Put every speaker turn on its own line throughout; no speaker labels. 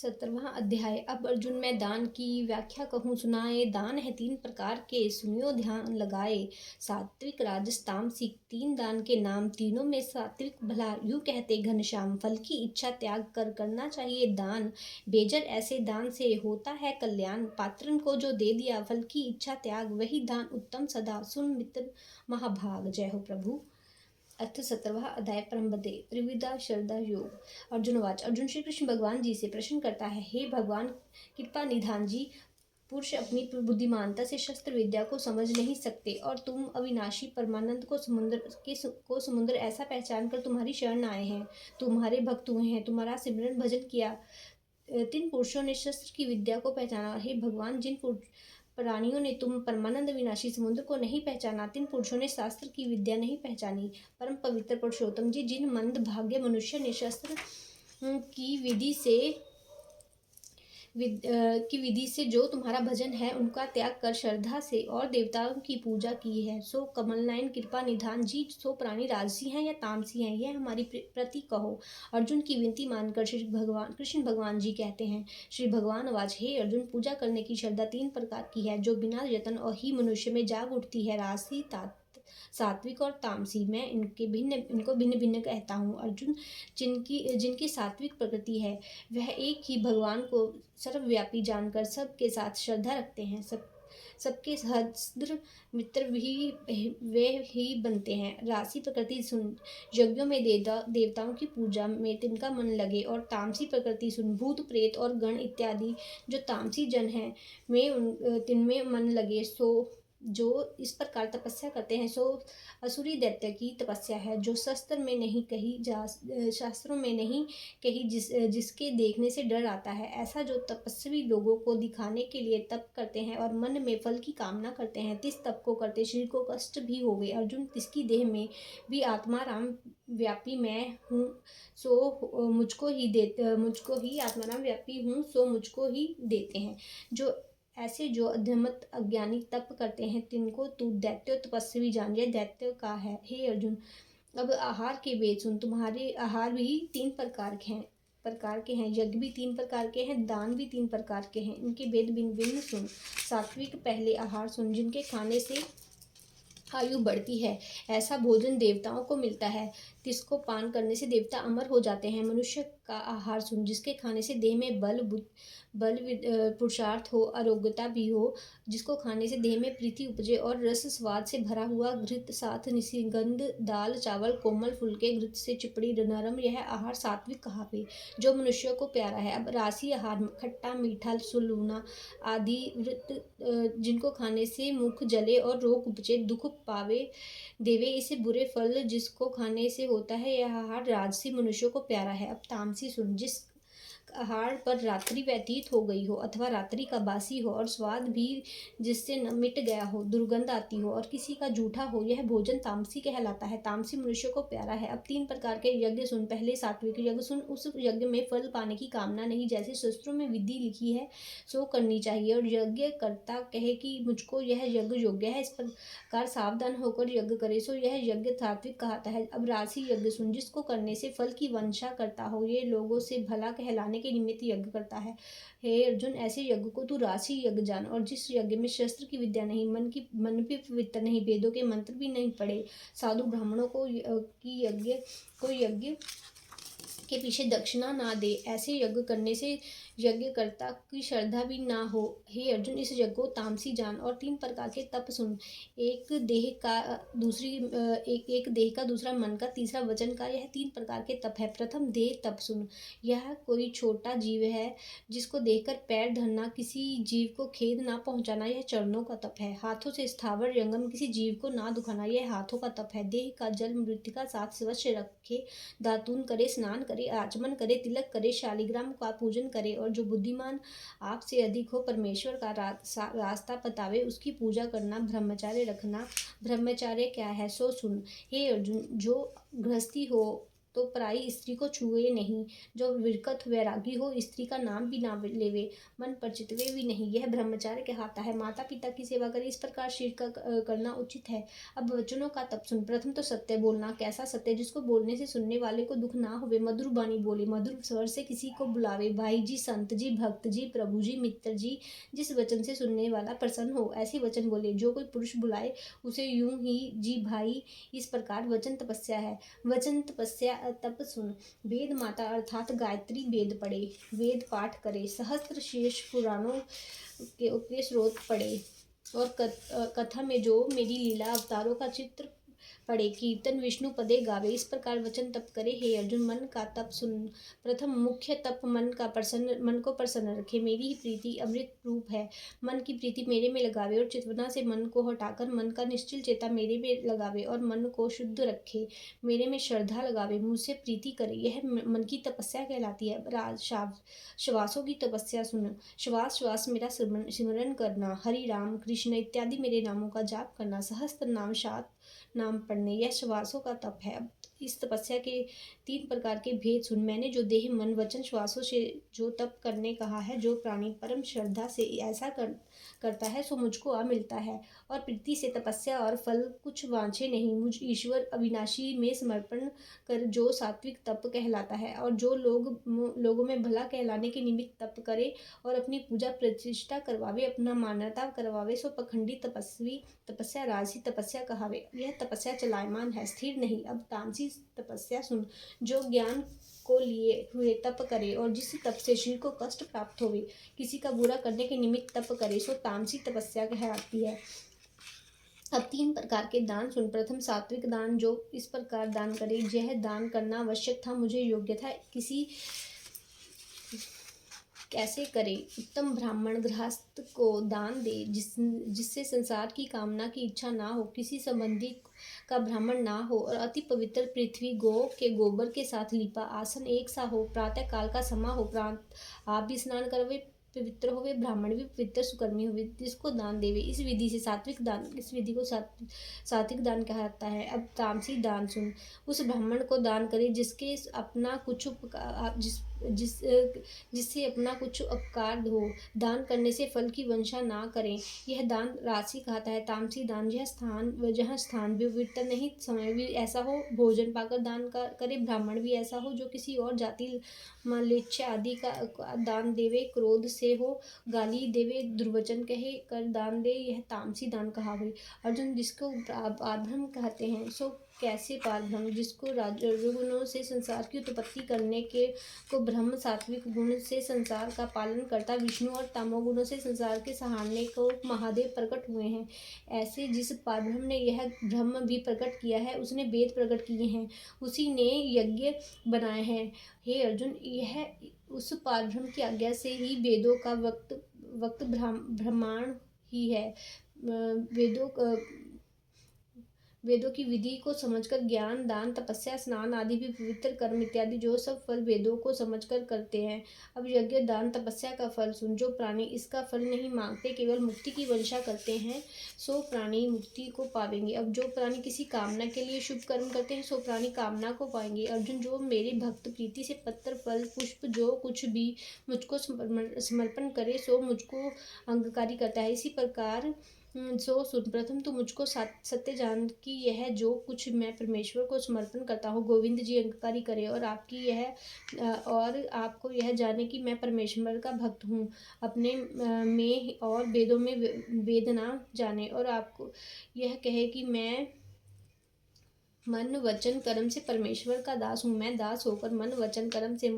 17वां अध्याय। अब अर्जुन मैं दान की व्याख्या कहूँ सुनाए। दान है तीन प्रकार के, सुनियो ध्यान लगाए। सात्विक राजस तामसिक, तीन दान के नाम। तीनों में सात्विक भला, यूं कहते घनश्याम। फल की इच्छा त्याग कर करना चाहिए दान, बेजर ऐसे दान से होता है कल्याण। पात्रन को जो दे दिया फल की इच्छा त्याग, वही दान उत्तम सदा, सुन मित्र महाभाग। जय हो प्रभु। अर्थ 17वां अध्याय। परमपदे त्रिविधा श्रद्धा योग। अर्जुनवाच। अर्जुन श्री कृष्ण भगवान जी से प्रश्न करता है, हे भगवान कृपा निधान जी, पुरुष अपनी बुद्धिमानता से शस्त्र विद्या को समझ नहीं सकते, और तुम अविनाशी परमानंद को समुद्र ऐसा पहचान कर तुम्हारी शरण आए हैं। तुम्हारे भक्त हुए हैं, तुम्हारा सिमरन भजन किया। तीन पुरुषों ने शस्त्र की विद्या को पहचाना। हे भगवान, जिन प्राणियों ने तुम परमानंद विनाशी समुद्र को नहीं पहचाना, तीन पुरुषों ने शास्त्र की विद्या नहीं पहचानी। परम पवित्र पुरुषोत्तम जी, जिन मंद भाग्य मनुष्य ने शस्त्र की विधि से जो तुम्हारा भजन है उनका त्याग कर श्रद्धा से और देवताओं की पूजा की है, सो कमलनयन कृपा निधान जी, सो प्राणी राजसी हैं या तामसी हैं, यह हमारी प्रति कहो। अर्जुन की विनती मानकर श्री भगवान कृष्ण भगवान जी कहते हैं। श्री भगवान आवाज। हे अर्जुन, पूजा करने की श्रद्धा तीन प्रकार की है, जो बिना यत्न और ही मनुष्य में जाग उठती है। राजसी, सात्विक और तामसी। मैं इनको भिन्न भिन्न कहता हूँ। अर्जुन, जिनकी सात्विक प्रकृति है, वह एक ही भगवान को सर्वव्यापी जानकर सबके साथ श्रद्धा रखते हैं। सबके सहस्त्र मित्र भी वे ही बनते हैं। राशि प्रकृति सुन, यज्ञों में देवताओं की पूजा में तिनका मन लगे। और तामसी प्रकृति सुन, भूत प्रेत और गण इत्यादि जो तामसी जन हैं, तिनमें मन लगे। सो जो इस प्रकार तपस्या करते हैं, सो असुरी दैत्य की तपस्या है, जो शास्त्रों में नहीं कही, जिसके देखने से डर आता है। ऐसा जो तपस्वी लोगों को दिखाने के लिए तप करते हैं और मन में फल की कामना करते हैं, तिस तप को करते शरीर को कष्ट भी होवे। अर्जुन, तिसकी देह में भी आत्मा राम व्यापी मैं हूँ, सो मुझको ही आत्मा राम व्यापी हूँ, सो मुझको ही देते हैं। जो अधमत अज्ञानी तप करते हैं, तिनको तू दैत्य तपस्वी जान, यह दैत्य का है। हे अर्जुन, अब आहार के वेद सुन। तुम्हारे आहार भी तीन प्रकार के हैं, यज्ञ भी तीन प्रकार के हैं, दान भी तीन प्रकार के हैं, इनके भेद भिन्न भिन्न सुन। सात्विक पहले आहार सुन, जिनके खाने से आयु बढ़ती है। ऐसा भोजन देवताओं को मिलता है, जिसको पान करने से देवता अमर हो जाते हैं। मनुष्य का आहार सुन, जिसके खाने से देह में पुरुषार्थ हो, आरोग्यता भी हो, जिसको खाने से देह में प्रीति उपजे और रस स्वाद से भरा हुआ घृत साथ निशिगंध दाल चावल कोमल फुलके घृत से चिपड़ी नरम, यह आहार सात्विक कहावे, जो मनुष्य को प्यारा है। अब राशि आहार, खट्टा मीठा सुलूना आदि व्रत, जिनको खाने से मुख जले और रोग उपजे दुख पावे देवे, इसे बुरे फल जिसको खाने से होता है, यह आहार राजसी मनुष्यों को प्यारा है। अब तामसी सुन, जिस आहार पर रात्रि व्यतीत हो गई हो अथवा रात्रि का बासी हो और स्वाद भी जिससे न मिट गया हो, दुर्गंध आती हो और किसी का जूठा हो, यह भोजन तामसी कहलाता है। तामसी मनुष्य को प्यारा है। अब तीन प्रकार के यज्ञ सुन। पहले सात्विक यज्ञ सुन, उस यज्ञ में फल पाने की कामना नहीं, जैसे शास्त्रों में विधि लिखी है सो करनी चाहिए, और यज्ञ कर्ता कहे कि मुझको यह यज्ञ योग्य है, इस प्रकार सावधान होकर यज्ञ करे, सो यह यज्ञ सात्विक कहता है। अब राशि यज्ञ सुन, जिसको करने से फल की वंशा करता हो, ये लोगों से भला कहलाने के निमित्त यज्ञ करता है। हे अर्जुन, ऐसे यज्ञ को तू राशि यज्ञ जान। और जिस यज्ञ में शस्त्र की विद्या नहीं, मन भी पवित्र नहीं, वेदों के मंत्र भी नहीं पढ़े, साधु ब्राह्मणों को यज्ञ के पीछे दक्षिणा ना दे, ऐसे यज्ञ करने से यज्ञकर्ता की श्रद्धा भी ना हो। हे अर्जुन, इस यज्ञ को तामसी जान। और तीन प्रकार के तप सुन। एक देह का, दूसरा मन का, तीसरा वचन का, यह तीन प्रकार के तप है। प्रथम देह तप सुन। यह कोई छोटा जीव है, जिसको देखकर पैर धरना, किसी जीव को खेद ना पहुंचाना, यह चरणों का तप है। हाथों से स्थावर जंगम किसी जीव को ना दुखाना, यह हाथों का तप है। देह का जल मृतिका साथ स्वच्छ रखे, दातून करे, स्नान करे, आचमन करे, तिलक करे, शालिग्राम का पूजन करे, और जो बुद्धिमान आपसे अधिक हो परमेश्वर का रास्ता बतावे, उसकी पूजा करना। ब्रह्मचार्य रखना। ब्रह्मचार्य क्या है सो सुन। हे अर्जुन, जो गृहस्थी हो तो पराई स्त्री को छुए नहीं। जो विरकत वैरागी हो, स्त्री का नाम भी ना लेवे, मन पर चितवे भी नहीं, यह ब्रह्मचार्य कहलाता है। माता पिता की सेवा करे, इस प्रकार शील का करना उचित है। अब वचनों का तप सुन। प्रथम तो सत्य बोलना। कैसा सत्य? जिसको बोलने से सुनने वाले को दुख ना होवे। मधुर वाणी बोले, मधुर स्वर से किसी को बुलावे। भाई जी, संत जी, भक्त जी, प्रभु जी, मित्र जी, जिस वचन से सुनने वाला प्रसन्न हो, ऐसे वचन बोले। जो कोई पुरुष बुलाए उसे यूं ही जी भाई, इस प्रकार वचन तपस्या है। वचन तपस्या तप सुन। वेद माता अर्थात गायत्री वेद पढ़े, वेद पाठ करे, सहस्त्र शेष पुराणों के स्रोत पढ़े और कथा में जो मेरी लीला अवतारों का चित्र पढ़े, कीर्तन विष्णु पदे गावे, इस प्रकार वचन तप करे। हे अर्जुन, मन का तप सुन। प्रथम मुख्य तप मन को प्रसन्न रखे। मेरी ही प्रीति अमृत रूप है। मन की प्रीति मेरे में लगावे और चितवना से मन को हटाकर मन का निश्चल चेता मेरे में लगावे और मन को शुद्ध रखे, मेरे में श्रद्धा लगावे, मुझसे प्रीति करे, यह मन की तपस्या कहलाती है। श्वासों की तपस्या सुन। श्वास श्वास मेरा सिमरन करना, हरि राम कृष्ण इत्यादि मेरे नामों का जाप करना, सहस्त्र नाम सात नाम पढ़ने, यह श्वासों का तप है। अब इस तपस्या के 3 प्रकार के भेद सुन। मैंने जो देह मन वचन श्वासों से जो तप करने कहा है, जो प्राणी परम श्रद्धा से ऐसा करता है सो मुझको आ मिलता है, और प्रीति से तपस्या और फल कुछ वांछे नहीं। मुझ ईश्वर अविनाशी में समर्पण कर जो सात्विक तप कहलाता है, और जो लोगों में भला कहलाने के निमित्त तप करे और अपनी पूजा प्रतिष्ठा करवावे, अपना मान्यता करवावे, सो पखंडी तपस्वी तपस्या राजसी तपस्या कहावे। यह तपस्या चलायमान है, स्थिर नहीं। अब तामसी तपस्या सुन। जो ज्ञान को लिए हुए तप करे और जिस तप से शरीर को कष्ट प्राप्त होवे, किसी का बुरा करने के निमित्त तप करे, सो तामसी तपस्या कहलाती है। अब 3 प्रकार के दान सुन। प्रथम सात्विक दान। जो इस प्रकार दान करे, यह दान करना आवश्यक था, मुझे योग्य था, किसी कैसे करे? उत्तम ब्राह्मण गृहस्थ को दान दे, जिससे संसार की कामना की इच्छा ना हो, किसी संबंधी का ब्राह्मण ना हो, और अति पवित्र पृथ्वी गौ के गोबर के साथ लिपा, आसन एक सा हो, प्रातः काल का समा हो, प्रांत आप भी स्नान करवे, पवित्र होवे, ब्राह्मण भी पवित्र सुकर्मी होवे, जिसको दान देवे। इस विधि से सात्विक दान, इस विधि को सात्विक दान कहता है। अब तामसी दान सुन। उस ब्राह्मण को दान करे जिसके अपना कुछ जिससे अपना कुछ उपकार हो, दान करने से फल की वंशा ना करें, यह दान राशि कहता है। तामसी दान। जहाँ स्थान भी पवित्र नहीं, समय भी ऐसा हो, भोजन पाकर दान करे, ब्राह्मण भी ऐसा हो जो किसी और जाति म्लेच्छ आदि का दान देवे, क्रोध से हो, गाली देवे, दुर्वचन कहे कर दान दे, यह तामसी दान कहावे। अर्जुन, जिसको पारब्रह्म कहते हैं सो कैसे पारब्रह्म? जिसको रजोगुणों से संसार की उत्पत्ति करने के को ब्रह्म, सात्विक गुण से संसार का पालन करता विष्णु, और तमोगुणों से संसार के सहारने को महादेव प्रकट हुए हैं। ऐसे जिस पारब्रह्म ने यह ब्रह्म भी प्रकट किया है, उसने वेद प्रकट किए हैं, उसी ने यज्ञ बनाए हैं। हे अर्जुन, यह उस पारब्रह्म की आज्ञा से ही वेदों का वक्त ब्रह्मांड ही है। वेदों की विधि को समझकर ज्ञान, दान, तपस्या, स्नान आदि भी पवित्र कर्म इत्यादि जो सब फल वेदों को समझकर करते हैं। अब यज्ञ, दान, तपस्या का फल सुन। जो प्राणी इसका फल नहीं मांगते, केवल मुक्ति की वंशा करते हैं, सो प्राणी मुक्ति को पावेंगे। अब जो प्राणी किसी कामना के लिए शुभ कर्म करते हैं, सो प्राणी कामना को पाएंगे। अर्जुन, जो मेरे भक्त प्रीति से पत्र, फल, पुष्प जो कुछ भी मुझको समर्पण करे, सो मुझको अंगीकारी करता है। इसी प्रकार सो सुन। प्रथम तो मुझको सत्य जान कि यह जो कुछ मैं परमेश्वर को समर्पण करता हूँ, गोविंद जी अंगीकारी करे, और आपको यह जाने कि मैं परमेश्वर का भक्त हूँ, अपने में और वेदों में वेद ना जाने, और आपको यह कहे कि मैं मन वचन कर्म से परमेश्वर का दास हूँ। मैं दास होकर मन वचन कर्म से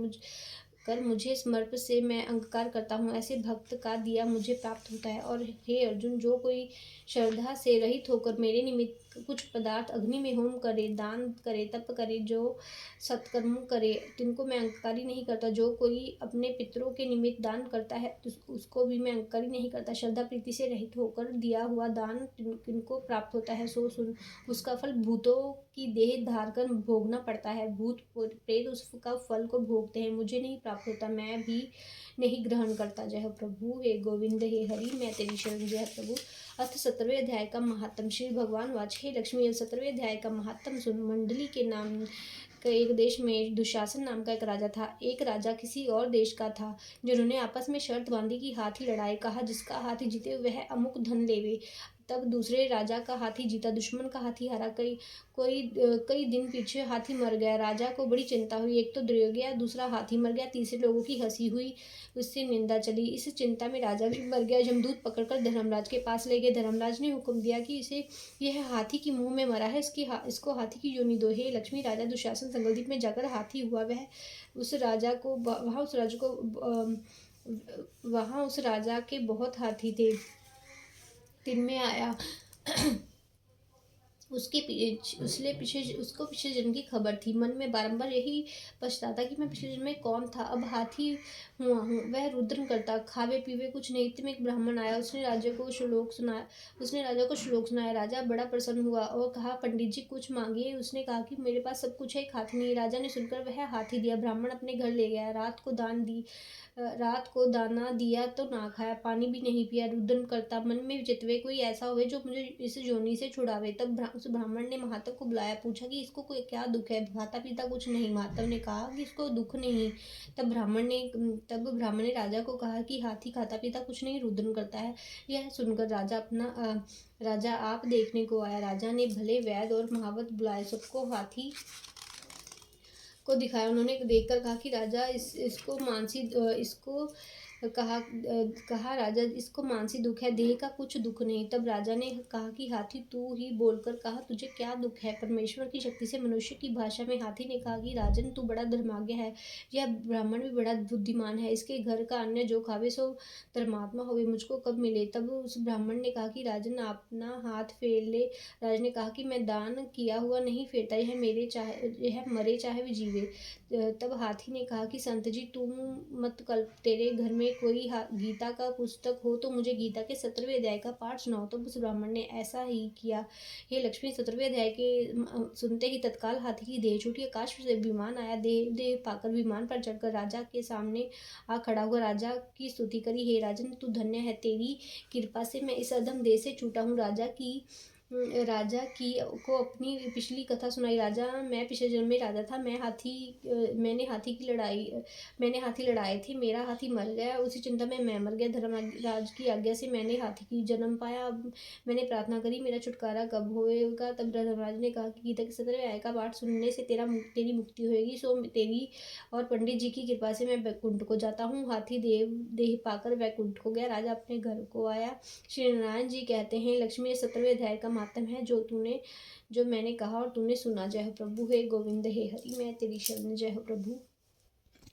मुझे समर्पण से मैं अंगीकार करता हूँ, ऐसे भक्त का दिया मुझे प्राप्त होता है। और हे अर्जुन, जो कोई श्रद्धा से रहित होकर मेरे निमित्त कुछ पदार्थ अग्नि में होम करे, दान करे, तप करे, जो सत्कर्म करे, तिनको मैं अंगीकारी नहीं करता। जो कोई अपने पितरों के निमित्त दान करता है, उसको भी मैं अंगीकारी नहीं करता। श्रद्धा प्रीति से रहित होकर दिया हुआ दान किनको प्राप्त होता है, सो सुन। उसका फल भूतों की देह धार कर भोगना पड़ता है। भूत प्रेत उसका फल को भोगते हैं, मुझे नहीं प्राप्त होता, मैं भी नहीं ग्रहण करता। जय प्रभु, हे गोविंद, हे हरि, मैं तेरी शरण। जय प्रभु। अथ 17वें अध्याय का महात्म। श्री भगवान वाच, हे लक्ष्मी, 17वें अध्याय का महात्म सुन। मंडली के नाम एक देश में दुशासन नाम का एक राजा था। एक राजा किसी और देश का था, जिन्होंने आपस में शर्त बांधी कि हाथी लड़ाए। कहा, जिसका हाथी जीते वह अमुक धन लेवे। तब दूसरे राजा का हाथी जीता, दुश्मन का हाथी हारा। कई दिन पीछे हाथी मर गया। राजा को बड़ी चिंता हुई। एक तो गिर गया, दूसरा हाथी मर गया, तीसरे लोगों की हंसी हुई, उससे निंदा चली। इस चिंता में राजा भी मर गया। जमदूत पकड़कर धर्मराज के पास ले गए। धर्मराज ने हुक्म दिया कि यह हाथी के मुंह में मरा है, इसको हाथी की योनि दो। हे लक्ष्मी, राजा दुशासन संगलदीप में जाकर हाथी हुआ। वहाँ उस राजा के बहुत हाथी थे। दिन में आया उसको पिछले जन्म की खबर थी। मन में बारंबार यही पछताता कि मैं पिछले जन्म में कौन था, अब हाथी हुआ हूँ। वह रुद्र करता, खावे पीवे कुछ नहीं। इतने में एक ब्राह्मण आया। उसने राजा को श्लोक सुनाया। राजा बड़ा प्रसन्न हुआ और कहा, पंडित जी कुछ मांगिए। उसने कहा कि मेरे पास सब कुछ है, एक हाथी नहीं। राजा ने सुनकर वह हाथी दिया। ब्राह्मण अपने घर ले गया। रात को दाना दिया तो ना खाया, पानी भी नहीं पिया। रुदन करता, मन में चितवे कोई ऐसा होवे जो मुझे इस योनि से छुड़ावे। तब उस ब्राह्मण ने महात्व को बुलाया, पूछा कि इसको कोई क्या दुख है। खाता पीता कुछ नहीं। महात्व ने कहा कि इसको दुख नहीं। तब ब्राह्मण ने राजा को कहा कि हाथी खाता पीता कुछ नहीं, रुदन करता है। यह सुनकर राजा आप देखने को आया। राजा ने भले वैद्य और महावत बुलाए, सबको हाथी को दिखाया। उन्होंने देखकर कहा कि राजा राजा इसको मानसी दुख है, देह का कुछ दुख नहीं। तब राजा ने कहा कि हाथी तू ही बोलकर कहा, तुझे क्या दुख है। परमेश्वर की शक्ति से मनुष्य की भाषा में हाथी ने कहा कि राजन तू बड़ा धर्माज्ञ है, यह ब्राह्मण भी बड़ा बुद्धिमान है। इसके घर का अन्न जो खावे सो धर्मात्मा होवे, मुझको कब मिले। तब उस ब्राह्मण ने कहा कि राजन अपना हाथ फेर ले। राजा ने कहा कि मैं दान किया हुआ नहीं फेरता, यह मरे चाहे भी जीवे। तब हाथी ने कहा कि संत जी तुम मत कल्प, तेरे घर में कोई गीता का पुस्तक हो तो मुझे गीता के 17वें अध्याय का पाठ सुनाओ। तब उस ब्राह्मण ने ऐसा ही किया। हे लक्ष्मी, 17वें अध्याय के सुनते ही तत्काल हाथी की देह छूटी। आकाश से विमान आया। देह पाकर विमान पर चढ़कर राजा के सामने आ खड़ा हुआ। राजा की स्तुति करी। हे राजन, तू धन्य है, तेरी कृपा से मैं इस अधम देह से छूटा हूँ। राजा की को अपनी पिछली कथा सुनाई। राजा, मैं पिछले जन्म में राजा था। मैंने हाथी लड़ाए थे, मेरा हाथी मर गया, उसी चिंता में मैं मर गया। धर्मराज की आज्ञा से मैंने हाथी की जन्म पाया। अब मैंने प्रार्थना करी, मेरा छुटकारा कब होएगा। तब धर्मराज ने कहा कि गीता के 17वें अध्याय का पाठ सुनने से तेरी मुक्ति होएगी। सो तेरी और पंडित जी की कृपा से मैं वैकुंठ को जाता हूँ। हाथी देह पाकर वैकुंठ को गया। राजा अपने घर को आया। श्री नारायण जी कहते हैं, लक्ष्मी, 17वें अध्याय का मातम है जो मैंने कहा और तूने सुना। जय हो प्रभु। हे गोविंद, हे हरि, मैं तेरी शरण। जय हो प्रभु।